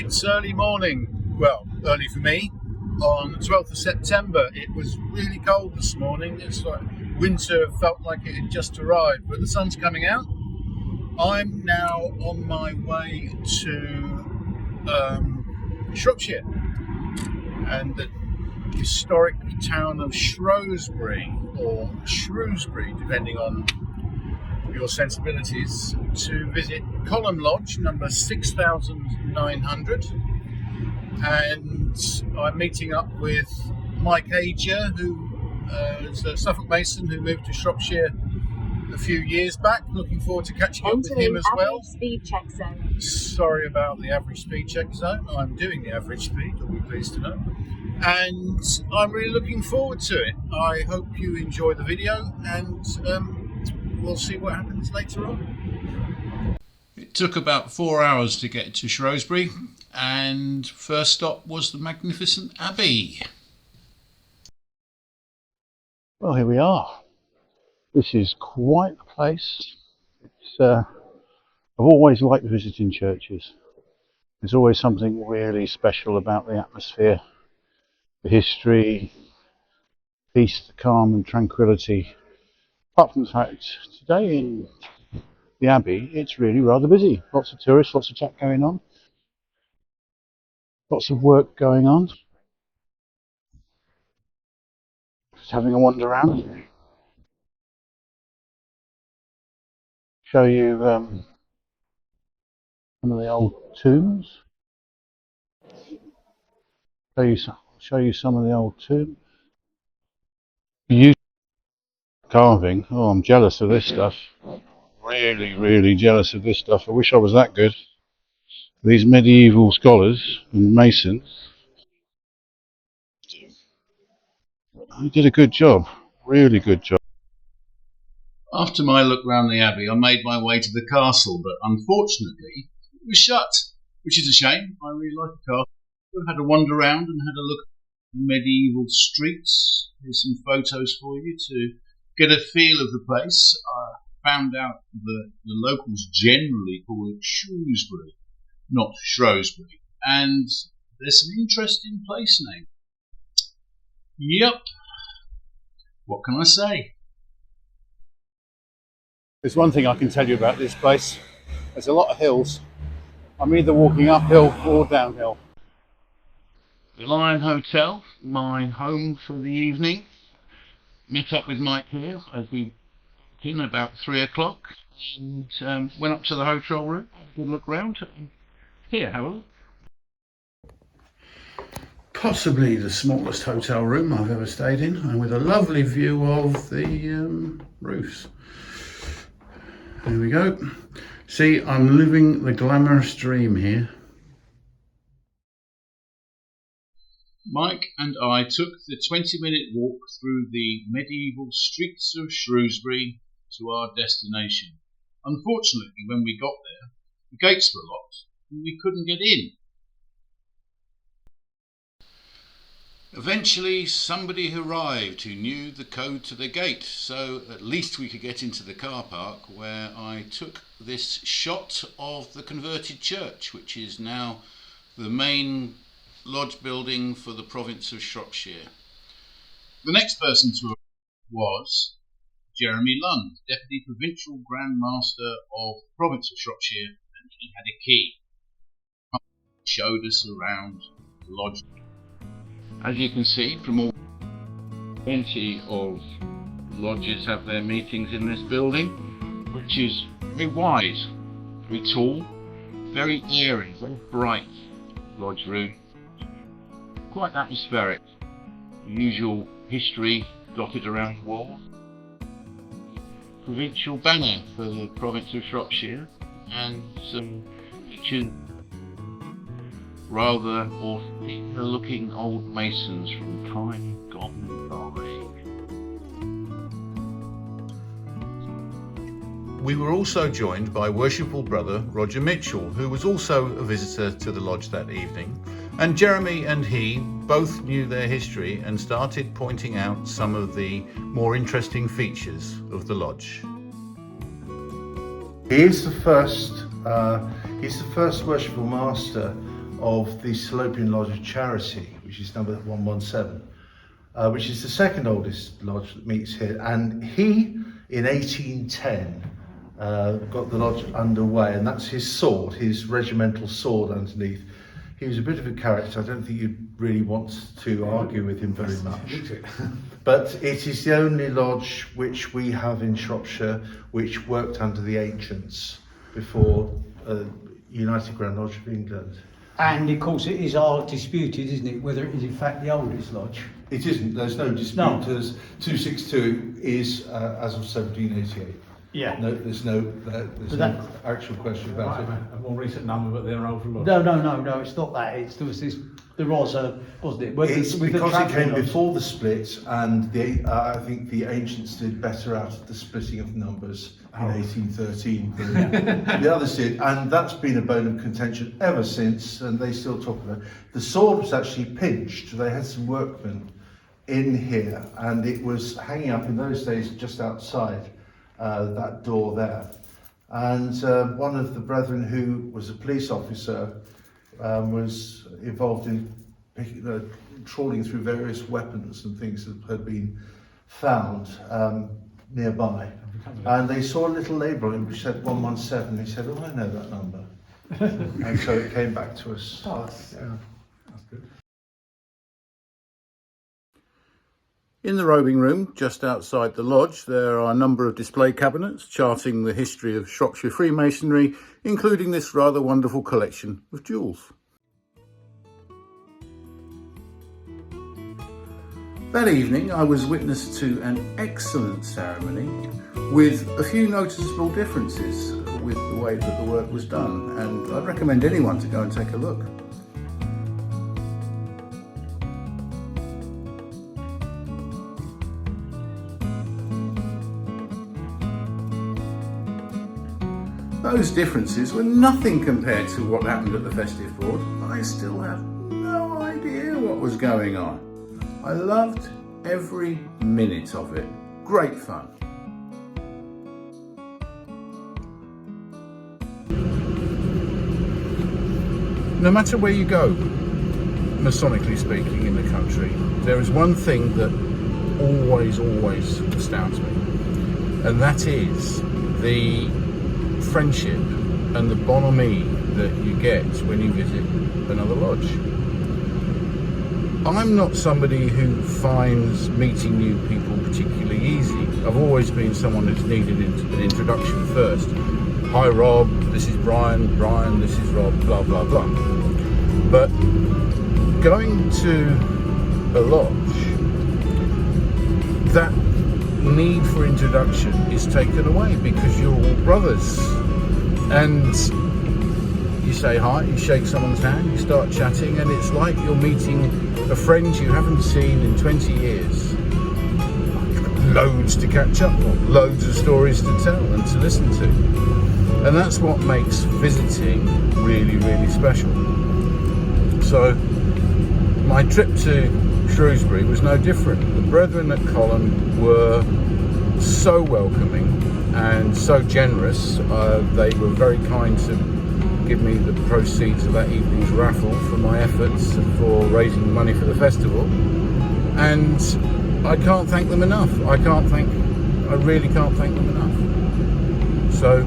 It's early morning, well, early for me, on the 12th of September. It was really cold this morning. It's like winter felt like it had just arrived, but the sun's coming out. I'm now on my way to Shropshire and the historic town of Shrewsbury, or Shrewsbury, depending on your sensibilities, to visit Column Lodge number 6900, and I'm meeting up with Mike Ager, who is a Suffolk Mason who moved to Shropshire a few years back. Looking forward to catching up with him as well. Speed check zone. Sorry about the average speed check zone. I'm doing the average speed, you'll be pleased to know. And I'm really looking forward to it. I hope you enjoy the video, and we'll see what happens later on. It took about 4 hours to get to Shrewsbury, and first stop was the magnificent Abbey. Well, here we are. This is quite a place. I've always liked visiting churches. There's always something really special about the atmosphere, the history, peace, the calm and tranquility. Apart from the fact, today in the Abbey, it's really rather busy. Lots of tourists, lots of chat going on. Lots of work going on. Just having a wander around. Show you some of the old tombs. Show you some of the old tombs. Beautiful carving. Oh, I'm jealous of this stuff. Really jealous of this stuff. I wish I was that good. These medieval scholars and masons, they did a good job. Really good job. After my look round the Abbey, I made my way to the castle, but unfortunately it was shut, which is a shame. I really like the castle. I had a wander around and had a look at medieval streets. Here's some photos for you to get a feel of the place. I found out that the locals generally call it Shrewsbury, not Shrewsbury, and there's some interesting place name. Yep. What can I say? There's one thing I can tell you about this place. There's a lot of hills. I'm either walking uphill or downhill. The Lion Hotel, my home for the evening. Met up with Mike here as we in about 3 o'clock, and went up to the hotel room, had a good look round. Here, have a look. Possibly the smallest hotel room I've ever stayed in, and with a lovely view of the roofs. There we go. See, I'm living the glamorous dream here. Mike and I took the 20-minute walk through the medieval streets of Shrewsbury to our destination. Unfortunately, when we got there, the gates were locked and we couldn't get in. Eventually, somebody arrived who knew the code to the gate, so at least we could get into the car park, where I took this shot of the converted church, which is now the main lodge building for the province of Shropshire. The next person to arrive was Jeremy Lund, Deputy Provincial Grand Master of the province of Shropshire, and he had a key. He showed us around the lodge. As you can see from all, plenty of lodges have their meetings in this building, which is very wide, very tall, very airy, very bright lodge room. Quite atmospheric. Usual history dotted around the walls. Provincial banner for the province of Shropshire, and some pictures, rather austere looking old masons from time gone by. We were also joined by worshipful brother Roger Mitchell, who was also a visitor to the lodge that evening, and Jeremy and he both knew their history and started pointing out some of the more interesting features of the lodge. He's the first worshipful master of the Salopian Lodge of Charity, which is number 117, which is the second oldest lodge that meets here. And he, in 1810, got the lodge underway, and that's his sword, his regimental sword underneath. He was a bit of a character. I don't think you'd really want to argue with him very much. But it is the only lodge which we have in Shropshire which worked under the ancients before United Grand Lodge of England. And of course it is all disputed, isn't it, whether it is in fact the oldest lodge? It isn't, there's no dispute. No. 262 is as of 1788. Yeah. No, there's no actual question about it. A more recent number, but they're older lodge. No, it's not that. There was a, wasn't it? It's because it came before the split, and I think the ancients did better out of the splitting of numbers in 1813 than the others did, and that's been a bone of contention ever since, and they still talk about it. The sword was actually pinched. They had some workmen in here, and it was hanging up in those days just outside that door there. And one of the brethren who was a police officer was involved in trawling through various weapons and things that had been found nearby. And they saw a little label which said 117. He said, "Oh, I know that number." And so it came back to us. Oh, that's good. In the robing room, just outside the lodge, there are a number of display cabinets charting the history of Shropshire Freemasonry, including this rather wonderful collection of jewels. That evening, I was witness to an excellent ceremony with a few noticeable differences with the way that the work was done, and I'd recommend anyone to go and take a look. Those differences were nothing compared to what happened at the festive board. I still have no idea what was going on. I loved every minute of it. Great fun. No matter where you go, Masonically speaking, in the country, there is one thing that always astounds me, and that is the friendship and the bonhomie that you get when you visit another lodge. I'm not somebody who finds meeting new people particularly easy. I've always been someone who's needed an introduction first. Hi Rob, this is Brian, this is Rob, blah blah blah. But going to a lodge, that need for introduction is taken away because you're all brothers, and you say hi, you shake someone's hand, you start chatting, and it's like you're meeting a friend you haven't seen in 20 years. Loads to catch up on, loads of stories to tell and to listen to, and that's what makes visiting really special. So my trip to Shrewsbury was no different. The brethren at Column were so welcoming and so generous. They were very kind to give me the proceeds of that evening's raffle for my efforts for raising money for the festival, and I can't thank them enough. I really can't thank them enough. So